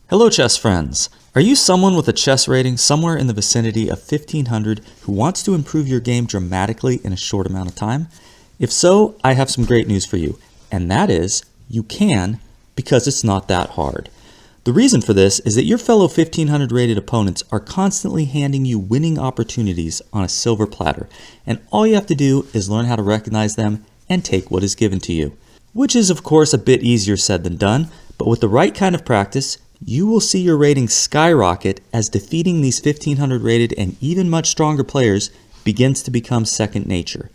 Hello chess friends! Are you someone with a chess rating somewhere in the vicinity of 1500 who wants to improve your game dramatically in a short amount of time? If so, I have some great news for you, and that is, you can, because it's not that hard. The reason for this is that your fellow 1500 rated opponents are constantly handing you winning opportunities on a silver platter, and all you have to do is learn how to recognize them and take what is given to you. Which is of course a bit easier said than done, but with the right kind of practice, you will see your rating skyrocket as defeating these 1500 rated and even much stronger players begins to become second nature.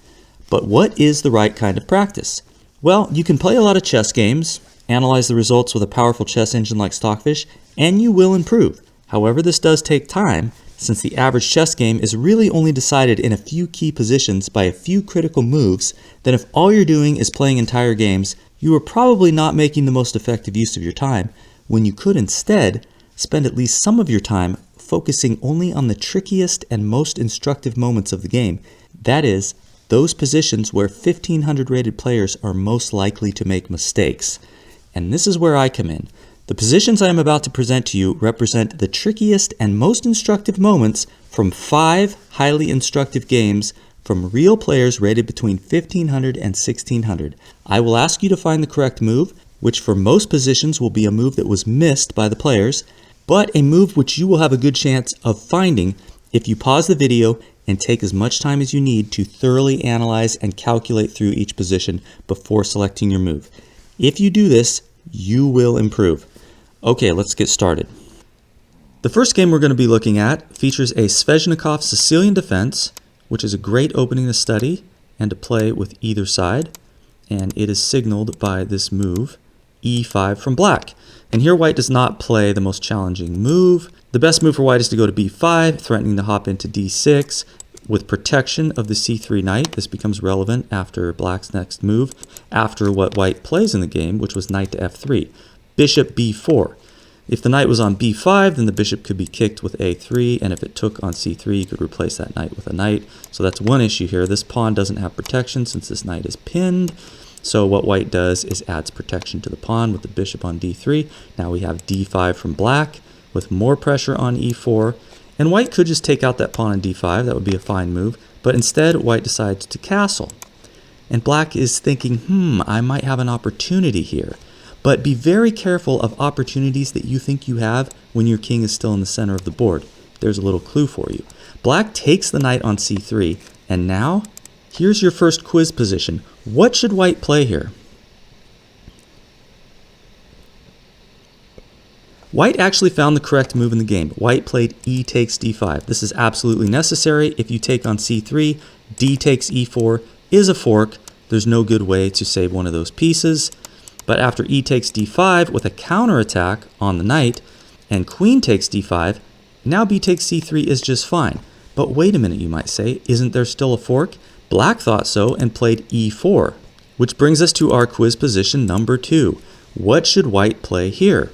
But what is the right kind of practice? Well, you can play a lot of chess games, analyze the results with a powerful chess engine like Stockfish, and you will improve. However, this does take time, since the average chess game is really only decided in a few key positions by a few critical moves. Then if all you're doing is playing entire games, you are probably not making the most effective use of your time, when you could instead spend at least some of your time focusing only on the trickiest and most instructive moments of the game. That is, those positions where 1500 rated players are most likely to make mistakes. And this is where I come in. The positions I am about to present to you represent the trickiest and most instructive moments from 5 highly instructive games from real players rated between 1500 and 1600. I will ask you to find the correct move, which for most positions will be a move that was missed by the players, but a move which you will have a good chance of finding if you pause the video and take as much time as you need to thoroughly analyze and calculate through each position before selecting your move. If you do this, you will improve. Okay, let's get started. The first game we're going to be looking at features a Sveshnikov Sicilian defense, which is a great opening to study and to play with either side, and it is signaled by this move, e5 from black. And here white does not play the most challenging move. The best move for white is to go to b5, threatening to hop into d6. With protection of the c3 knight, this becomes relevant after black's next move, after what white plays in the game, which was knight to f3. Bishop b4. If the knight was on b5, then the bishop could be kicked with a3, and if it took on c3, you could replace that knight with a knight. So that's one issue here. This pawn doesn't have protection since this knight is pinned. So what white does is adds protection to the pawn with the bishop on d3. Now we have d5 from black with more pressure on e4. And white could just take out that pawn on d5. That would be a fine move. But instead, white decides to castle. And black is thinking, I might have an opportunity here. But be very careful of opportunities that you think you have when your king is still in the center of the board. There's a little clue for you. Black takes the knight on c3. And now, here's your first quiz position. What should white play here? White actually found the correct move in the game. White played e takes d5. This is absolutely necessary. If you take on c3, d takes e4 is a fork. There's no good way to save one of those pieces. But after e takes d5 with a counterattack on the knight, and queen takes d5, now b takes c3 is just fine. But wait a minute, you might say, isn't there still a fork? Black thought so and played e4, which brings us to our quiz position number 2. What should white play here?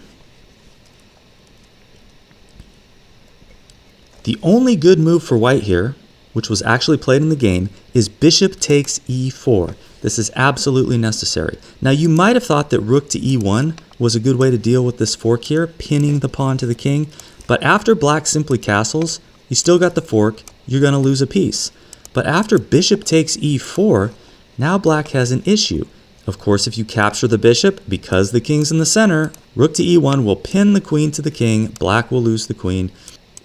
The only good move for white here, which was actually played in the game, is bishop takes e4. This is absolutely necessary. Now you might have thought that rook to e1 was a good way to deal with this fork here, pinning the pawn to the king, but after black simply castles, you still got the fork, you're going to lose a piece. But after bishop takes e4, now black has an issue. Of course, if you capture the bishop, because the king's in the center, rook to e1 will pin the queen to the king, black will lose the queen.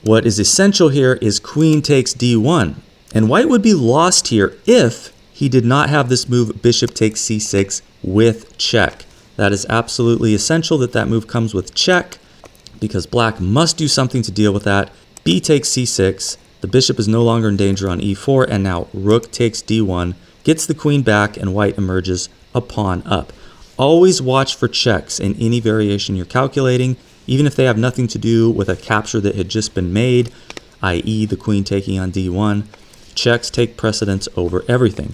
What is essential here is queen takes d1. And white would be lost here if he did not have this move bishop takes c6 with check. That is absolutely essential that that move comes with check, because black must do something to deal with that. B takes c6. The bishop is no longer in danger on e4, and now rook takes d1, gets the queen back, and white emerges a pawn up. Always watch for checks in any variation you're calculating, even if they have nothing to do with a capture that had just been made, i.e. the queen taking on d1. Checks take precedence over everything.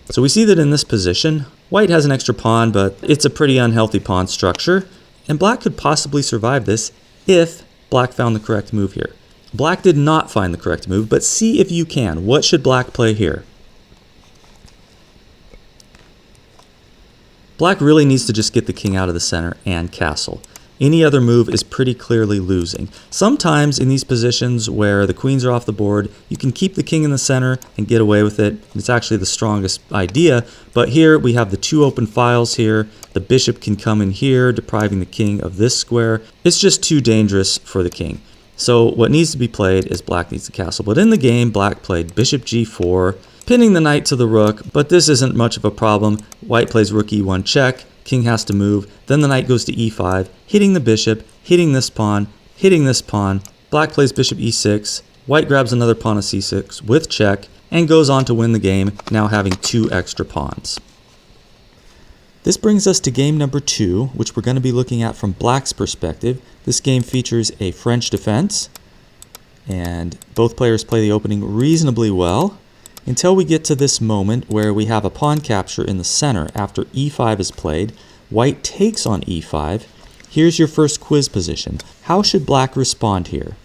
So we see that in this position, white has an extra pawn, but it's a pretty unhealthy pawn structure, and black could possibly survive this if black found the correct move here. Black did not find the correct move, but see if you can. What should black play here? Black really needs to just get the king out of the center and castle. Any other move is pretty clearly losing. Sometimes in these positions where the queens are off the board, you can keep the king in the center and get away with it. It's actually the strongest idea, but here we have the two open files here. The bishop can come in here, depriving the king of this square. It's just too dangerous for the king. So what needs to be played is black needs the castle. But in the game, black played bishop g4, pinning the knight to the rook, but this isn't much of a problem. White plays rook e1 check. King has to move, then the knight goes to e5, hitting the bishop, hitting this pawn, hitting this pawn. Black plays bishop e6, white grabs another pawn of c6 with check, and goes on to win the game, now having 2 extra pawns. This brings us to game number 2, which we're going to be looking at from black's perspective. This game features a French defense, and both players play the opening reasonably well, until we get to this moment where we have a pawn capture in the center after e5 is played. White takes on e5. Here's your first quiz position. How should black respond here?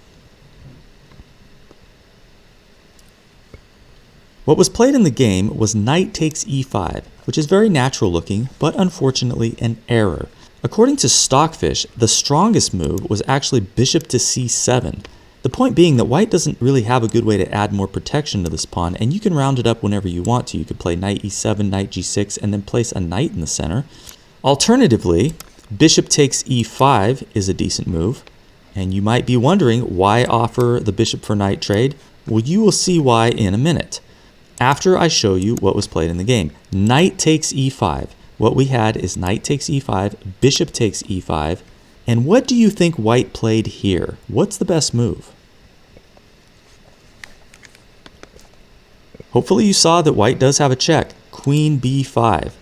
What was played in the game was knight takes e5, which is very natural looking, but unfortunately an error. According to Stockfish, the strongest move was actually bishop to c7. The point being that white doesn't really have a good way to add more protection to this pawn, and you can round it up whenever you want to. You could play knight e7, knight g6, and then place a knight in the center. Alternatively, bishop takes e5 is a decent move, and you might be wondering why offer the bishop for knight trade. Well, you will see why in a minute, after I show you what was played in the game. Knight takes e5. What we had is knight takes e5, bishop takes e5, and what do you think white played here? What's the best move? Hopefully you saw that white does have a check, queen b5.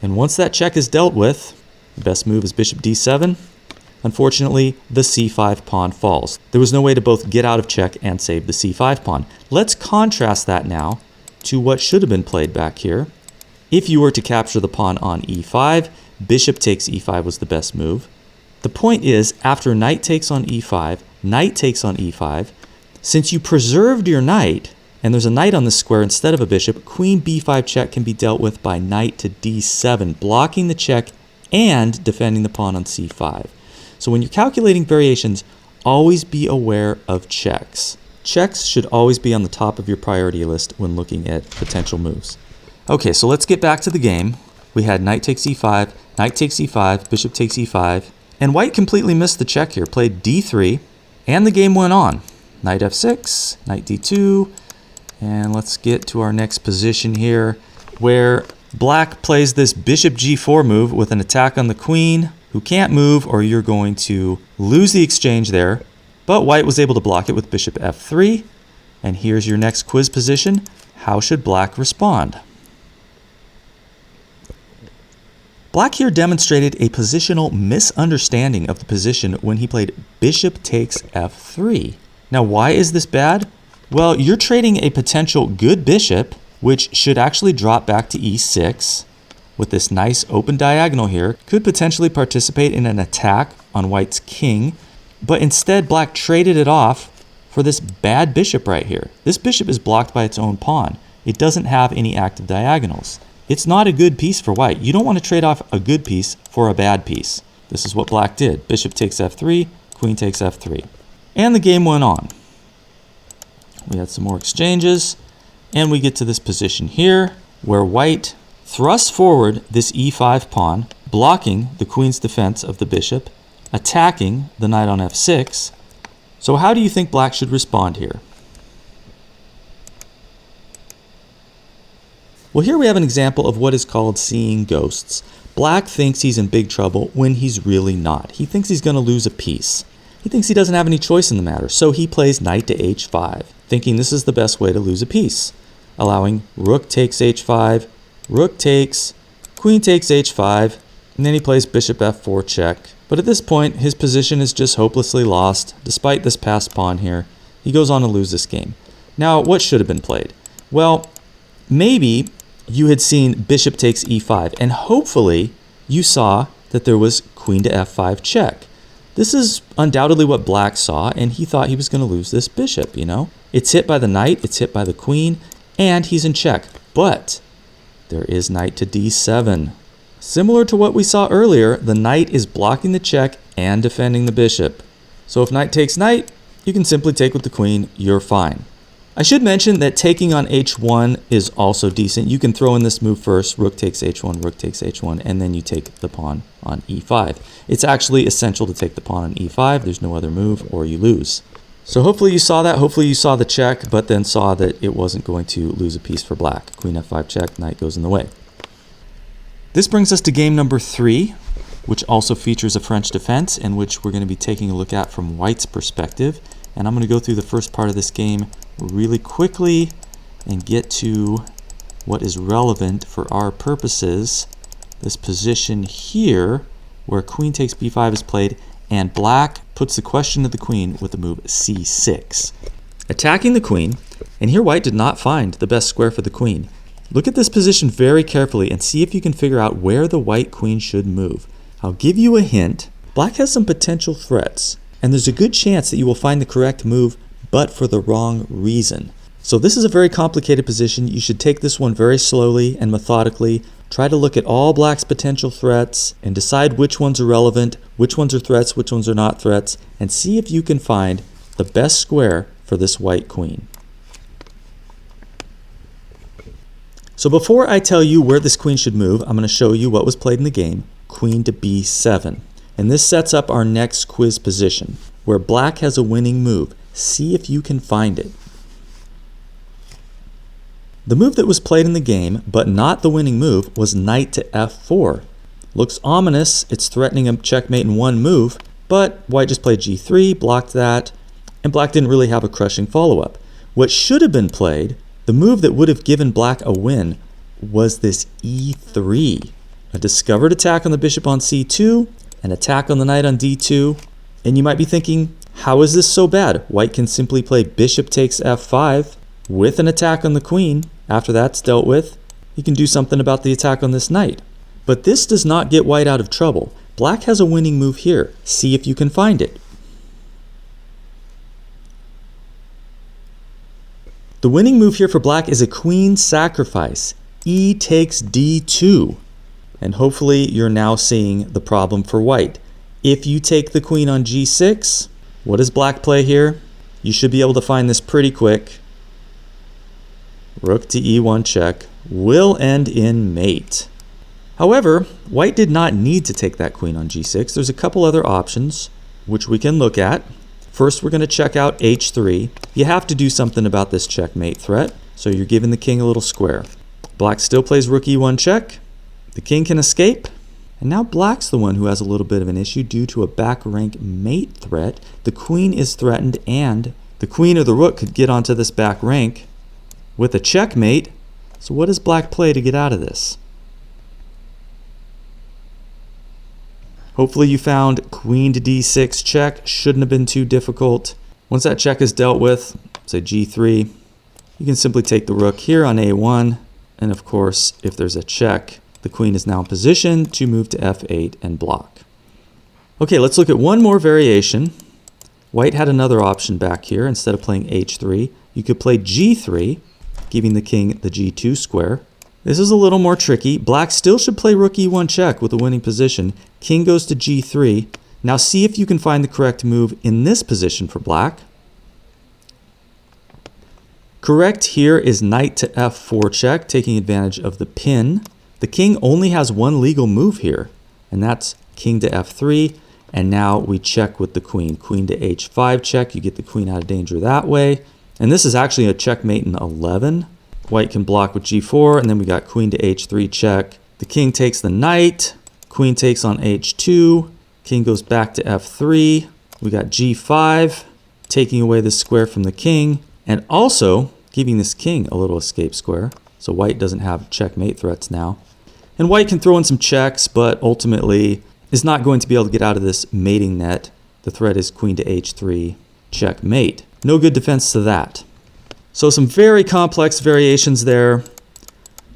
And once that check is dealt with, the best move is bishop d7. Unfortunately, the c5 pawn falls. There was no way to both get out of check and save the c5 pawn. Let's contrast that now to what should have been played back here. If you were to capture the pawn on e5, bishop takes e5 was the best move. The point is, after knight takes on e5, knight takes on e5, since you preserved your knight, and there's a knight on the square instead of a bishop, queen b5 check can be dealt with by knight to d7, blocking the check and defending the pawn on c5. So when you're calculating variations, always be aware of checks. Checks should always be on the top of your priority list when looking at potential moves. Okay, so let's get back to the game. We had knight takes e5, knight takes e5, bishop takes e5, and white completely missed the check here, played d3, and the game went on. Knight f6, knight d2, and let's get to our next position here, where black plays this bishop g4 move with an attack on the queen, who can't move or you're going to lose the exchange there. But white was able to block it with bishop f3, and here's your next quiz position. How should black respond? Black here demonstrated a positional misunderstanding of the position when he played bishop takes f3. Now, why is this bad? Well, you're trading a potential good bishop, which should actually drop back to e6 with this nice open diagonal here, could potentially participate in an attack on white's king, but instead black traded it off for this bad bishop right here. This bishop is blocked by its own pawn. It doesn't have any active diagonals. It's not a good piece for white. You don't want to trade off a good piece for a bad piece. This is what black did. Bishop takes f3, queen takes f3. And the game went on. We had some more exchanges, and we get to this position here where white thrusts forward this e5 pawn, blocking the queen's defense of the bishop, attacking the knight on f6. So how do you think black should respond here? Well, here we have an example of what is called seeing ghosts. Black thinks he's in big trouble when he's really not. He thinks he's going to lose a piece. He thinks he doesn't have any choice in the matter, so he plays knight to h5, thinking this is the best way to lose a piece, allowing rook takes h5, rook takes, queen takes h5, and then he plays bishop f4 check. But at this point, his position is just hopelessly lost, despite this passed pawn here. He goes on to lose this game. Now, what should have been played? Well, maybe you had seen bishop takes e5, and hopefully you saw that there was queen to f5 check. This is undoubtedly what black saw, and he thought he was going to lose this bishop, you know? It's hit by the knight, it's hit by the queen, and he's in check. But there is knight to d7. Similar to what we saw earlier, the knight is blocking the check and defending the bishop. So if knight takes knight, you can simply take with the queen, you're fine. I should mention that taking on h1 is also decent. You can throw in this move first, rook takes h1, rook takes h1, and then you take the pawn on e5. It's actually essential to take the pawn on e5. There's no other move, or you lose. So hopefully you saw that. Hopefully you saw the check, but then saw that it wasn't going to lose a piece for black. Queen f5 check, knight goes in the way. This brings us to game number 3, which also features a French defense, and which we're going to be taking a look at from white's perspective. And I'm going to go through the first part of this game really quickly and get to what is relevant for our purposes. This position here, where queen takes b5 is played, and black puts the question to the queen with the move c6. Attacking the queen, and here white did not find the best square for the queen. Look at this position very carefully and see if you can figure out where the white queen should move. I'll give you a hint. Black has some potential threats, and there's a good chance that you will find the correct move, but for the wrong reason. So this is a very complicated position. You should take this one very slowly and methodically. Try to look at all black's potential threats and decide which ones are relevant, which ones are threats, which ones are not threats, and see if you can find the best square for this white queen. So before I tell you where this queen should move, I'm going to show you what was played in the game, queen to b7. And this sets up our next quiz position, where black has a winning move. See if you can find it. The move that was played in the game, but not the winning move, was knight to f4. Looks ominous, it's threatening a checkmate in one move, but white just played g3, blocked that, and black didn't really have a crushing follow-up. What should have been played, the move that would have given black a win, was this e3. A discovered attack on the bishop on c2, an attack on the knight on d2, and you might be thinking, how is this so bad? White can simply play bishop takes f5 with an attack on the queen. After that's dealt with, he can do something about the attack on this knight. But this does not get white out of trouble. Black has a winning move here. See if you can find it. The winning move here for black is a queen sacrifice. E takes d2. And hopefully you're now seeing the problem for white. If you take the queen on g6, what does black play here? You should be able to find this pretty quick. Rook to e1 check will end in mate. However, white did not need to take that queen on g6. There's a couple other options which we can look at. First, we're going to check out h3. You have to do something about this checkmate threat, so you're giving the king a little square. Black still plays rook e1 check. The king can escape. And now black's the one who has a little bit of an issue due to a back rank mate threat. The queen is threatened, and the queen or the rook could get onto this back rank with a checkmate. So what does black play to get out of this? Hopefully you found queen to d6 check. Shouldn't have been too difficult. Once that check is dealt with, say g3, you can simply take the rook here on a1. And of course, if there's a check, the queen is now in position to move to f8 and block. Okay, let's look at one more variation. White had another option back here. Instead of playing h3, you could play g3, giving the king the g2 square. This is a little more tricky. Black still should play rook e1 check with a winning position. King goes to g3. Now see if you can find the correct move in this position for black. Correct here is knight to f4 check, taking advantage of the pin. The king only has one legal move here, and that's king to f3. And now we check with the queen. Queen to h5 check. You get the queen out of danger that way. And this is actually a checkmate in 11. White can block with g4, and then we got queen to h3 check. The king takes the knight. Queen takes on h2. King goes back to f3. We got g5, taking away the square from the king, and also giving this king a little escape square. So white doesn't have checkmate threats now. And white can throw in some checks, but ultimately is not going to be able to get out of this mating net. The threat is queen to h3, checkmate. No good defense to that. So some very complex variations there.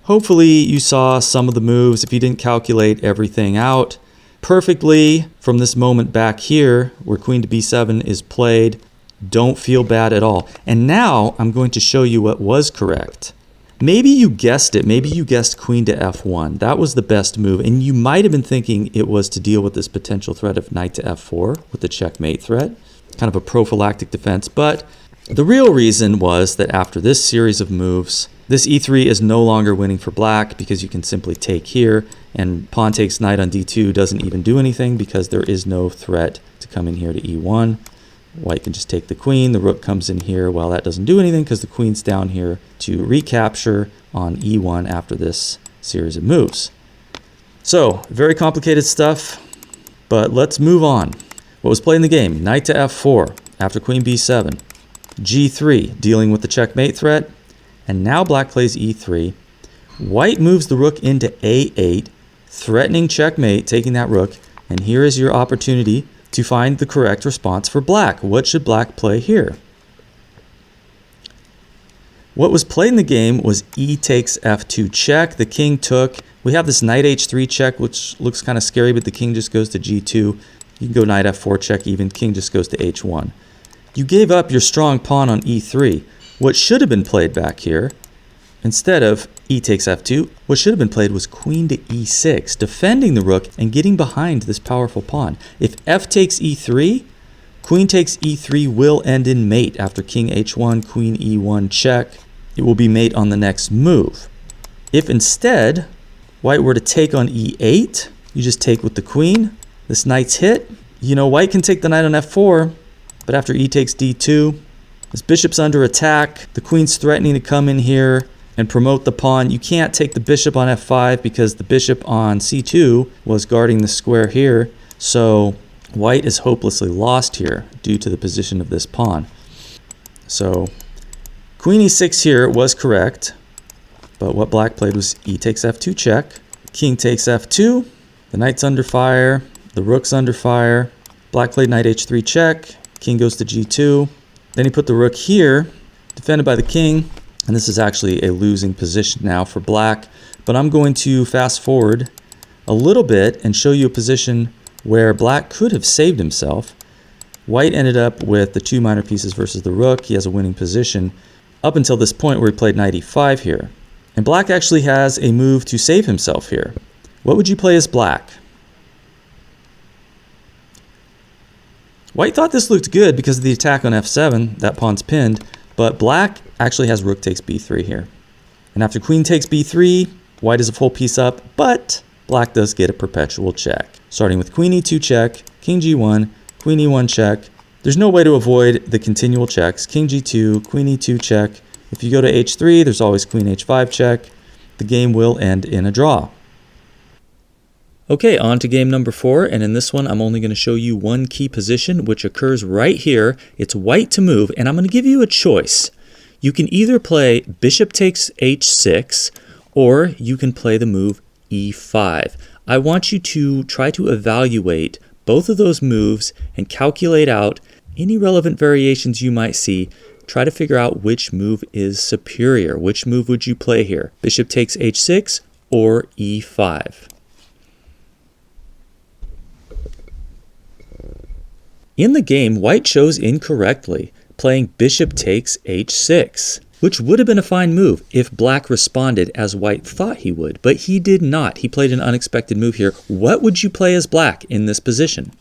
Hopefully you saw some of the moves if you didn't calculate everything out perfectly from this moment back here where queen to b7 is played. Don't feel bad at all. And now I'm going to show you what was correct. Maybe you guessed it. Maybe you guessed queen to f1. That was the best move, and you might have been thinking it was to deal with this potential threat of knight to f4 with the checkmate threat, kind of a prophylactic defense. But the real reason was that after this series of moves, this e3 is no longer winning for black because you can simply take here, and pawn takes knight on d2 doesn't even do anything because there is no threat to come in here to e1. White can just take the queen, the rook comes in here. Well, that doesn't do anything because the queen's down here to recapture on e1 after this series of moves. So, very complicated stuff, but let's move on. What was played in the game? Knight to f4 after queen b7. g3, dealing with the checkmate threat. And now black plays e3. White moves the rook into a8, threatening checkmate, taking that rook. And here is your opportunity to find the correct response for black. What should black play here? What was played in the game was e takes f2 check. The king took. We have this knight h3 check, which looks kind of scary, but the king just goes to g2. You can go knight f4 check even. King just goes to h1. You gave up your strong pawn on e3. What should have been played back here, instead of e takes f2, what should have been played was queen to e6, defending the rook and getting behind this powerful pawn. If f takes e3, queen takes e3 will end in mate after king h1, queen e1 check. It will be mate on the next move. If instead white were to take on e8, you just take with the queen. This knight's hit. You know, white can take the knight on f4, but after e takes d2, this bishop's under attack. The queen's threatening to come in here and promote the pawn. You can't take the bishop on f5 because the bishop on c2 was guarding the square here. So white is hopelessly lost here due to the position of this pawn. So queen e6 here was correct, but what black played was e takes f2 check. King takes f2. The knight's under fire. The rook's under fire. Black played knight h3 check. King goes to g2. Then he put the rook here, defended by the king, and this is actually a losing position now for black. But I'm going to fast forward a little bit and show you a position where black could have saved himself. White ended up with the two minor pieces versus the rook. He has a winning position up until this point where he played knight e5 here. And black actually has a move to save himself here. What would you play as black? White thought this looked good because of the attack on f7, that pawn's pinned, but black actually has rook takes b3 here. And after queen takes b3, white is a full piece up, but black does get a perpetual check. Starting with queen e2 check, king g1, queen e1 check. There's no way to avoid the continual checks. King g2, queen e2 check. If you go to h3, there's always queen h5 check. The game will end in a draw. Okay, on to game number 4, and in this one I'm only going to show you one key position which occurs right here. It's white to move, and I'm going to give you a choice. You can either play bishop takes h6, or you can play the move e5. I want you to try to evaluate both of those moves and calculate out any relevant variations you might see. Try to figure out which move is superior. Which move would you play here? Bishop takes h6 or e5? In the game, white chose incorrectly, playing bishop takes h6, which would have been a fine move if black responded as white thought he would, but he did not. He played an unexpected move here. What would you play as black in this position?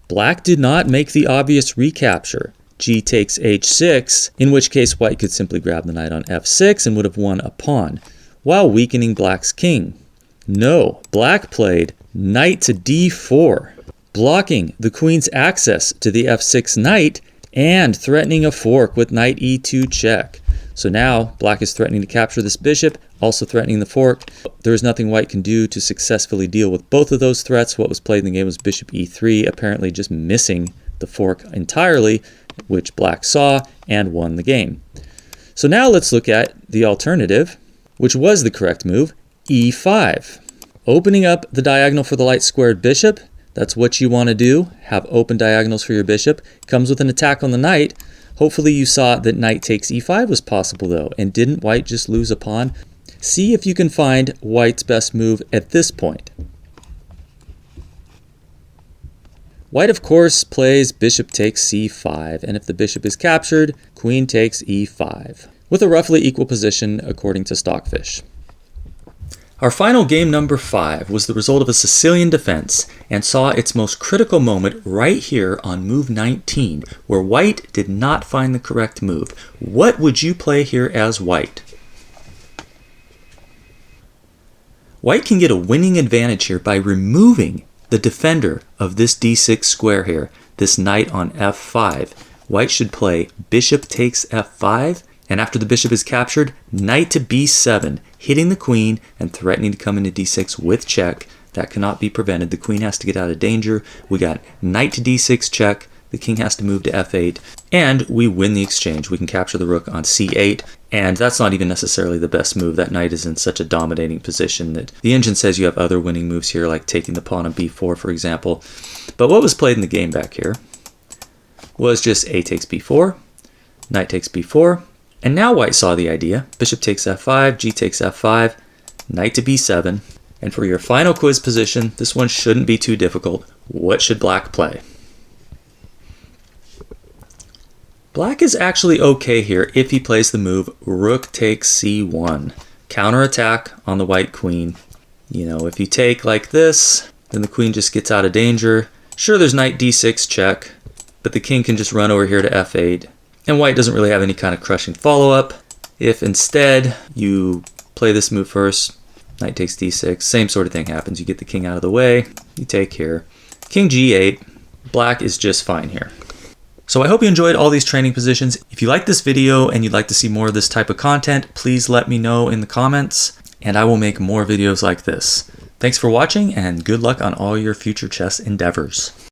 Black did not make the obvious recapture. G takes h6, in which case white could simply grab the knight on f6 and would have won a pawn, while weakening black's king. No, black played knight to d4, blocking the queen's access to the f6 knight and threatening a fork with knight e2 check. So now black is threatening to capture this bishop, also threatening the fork. There is nothing white can do to successfully deal with both of those threats. What was played in the game was bishop e3, apparently just missing the fork entirely, which black saw and won the game. So now let's look at the alternative, which was the correct move, e5. Opening up the diagonal for the light squared bishop, that's what you want to do. Have open diagonals for your bishop. Comes with an attack on the knight. Hopefully you saw that knight takes e5 was possible though, and didn't white just lose a pawn? See if you can find white's best move at this point. White, of course, plays bishop takes c5, and if the bishop is captured, queen takes e5, with a roughly equal position according to Stockfish. Our final game number 5 was the result of a Sicilian defense and saw its most critical moment right here on move 19, where White did not find the correct move. What would you play here as White? White can get a winning advantage here by removing the defender of this d6 square here, this knight on f5. White should play bishop takes f5, and after the bishop is captured, knight to b7, hitting the queen and threatening to come into d6 with check. That cannot be prevented. The queen has to get out of danger. We got knight to d6 check. The king has to move to f8, and we win the exchange. We can capture the rook on c8, and that's not even necessarily the best move. That knight is in such a dominating position that the engine says you have other winning moves here, like taking the pawn on b4, for example. But what was played in the game back here was just a takes b4, knight takes b4, and now White saw the idea. Bishop takes f5, g takes f5, knight to b7, and for your final quiz position, this one shouldn't be too difficult. What should Black play? Black is actually okay here if he plays the move rook takes c1. Counterattack on the white queen. You know, if you take like this, then the queen just gets out of danger. Sure, there's knight d6 check, but the king can just run over here to f8. And White doesn't really have any kind of crushing follow-up. If instead you play this move first, knight takes d6, same sort of thing happens. You get the king out of the way, you take here. King g8, Black is just fine here. So I hope you enjoyed all these training positions. If you like this video and you'd like to see more of this type of content, please let me know in the comments, and I will make more videos like this. Thanks for watching, and good luck on all your future chess endeavors.